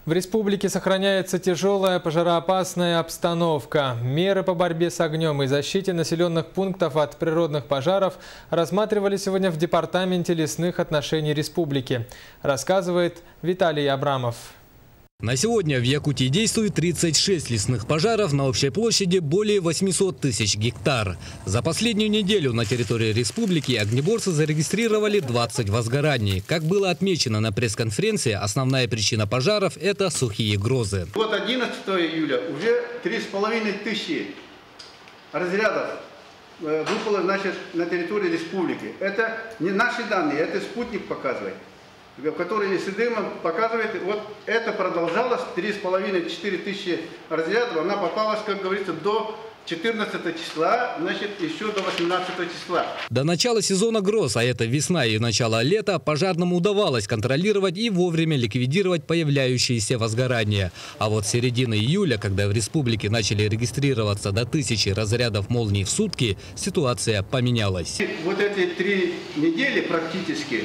В республике сохраняется тяжелая пожароопасная обстановка. Меры по борьбе с огнем и защите населенных пунктов от природных пожаров рассматривали сегодня в Департаменте лесных отношений республики, рассказывает Виталий Абрамов. На сегодня в Якутии действует 36 лесных пожаров на общей площади более 800 тысяч гектар. За последнюю неделю на территории республики огнеборцы зарегистрировали 20 возгораний. Как было отмечено на пресс-конференции, основная причина пожаров – это сухие грозы. Вот 11 июля уже 3,5 тысячи разрядов выпало, на территории республики. Это не наши данные, это спутник показывает, который с дымом показывает, вот это продолжалось, 3,5-4 тысячи разрядов, она попалась, как говорится, до 14 числа, еще до 18 числа. До начала сезона гроз, а это весна и начало лета, пожарным удавалось контролировать и вовремя ликвидировать появляющиеся возгорания. А вот с середины июля, когда в республике начали регистрироваться до 1000 разрядов молний в сутки, ситуация поменялась. Вот эти 3 недели практически,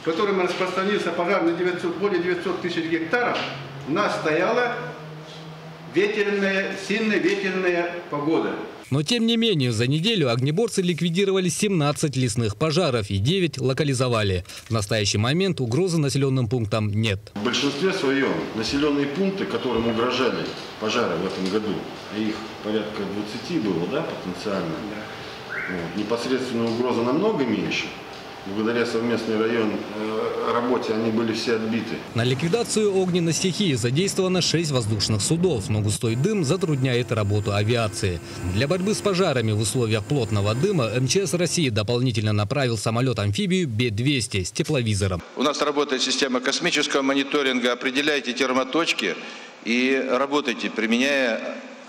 в котором распространился пожар на более 900 тысяч гектаров, у нас стояла сильная ветреная погода. Но тем не менее, за неделю огнеборцы ликвидировали 17 лесных пожаров и 9 локализовали. В настоящий момент угрозы населенным пунктам нет. В большинстве своем населенные пункты, которым угрожали пожары в этом году, а их порядка 20 было, да, потенциально, непосредственная угроза намного меньше. Благодаря совместной работе они были все отбиты. На ликвидацию огненной стихии задействовано 6 воздушных судов, но густой дым затрудняет работу авиации. Для борьбы с пожарами в условиях плотного дыма МЧС России дополнительно направил самолет-амфибию Б-200 с тепловизором. У нас работает система космического мониторинга. Определяйте термоточки и работайте, применяя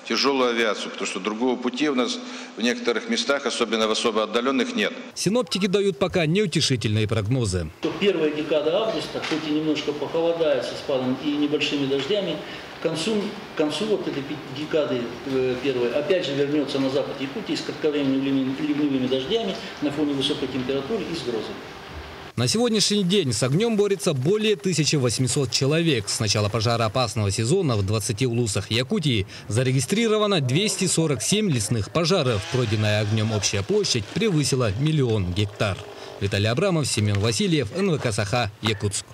тяжелую авиацию, потому что другого пути у нас в некоторых местах, особенно в особо отдаленных, нет. Синоптики дают пока неутешительные прогнозы. Первая декада августа, хоть и немножко похолодает со спадом и небольшими дождями, к концу вот этой декады первой опять же вернется на запад Якутии с кратковременными ливневыми дождями на фоне высокой температуры и с грозой. На сегодняшний день с огнем борется более 1800 человек. С начала пожароопасного сезона в 20 улусах Якутии зарегистрировано 247 лесных пожаров. Пройденная огнем общая площадь превысила 1 000 000 гектар. Виталий Абрамов, Семен Васильев, НВК Саха, Якутск.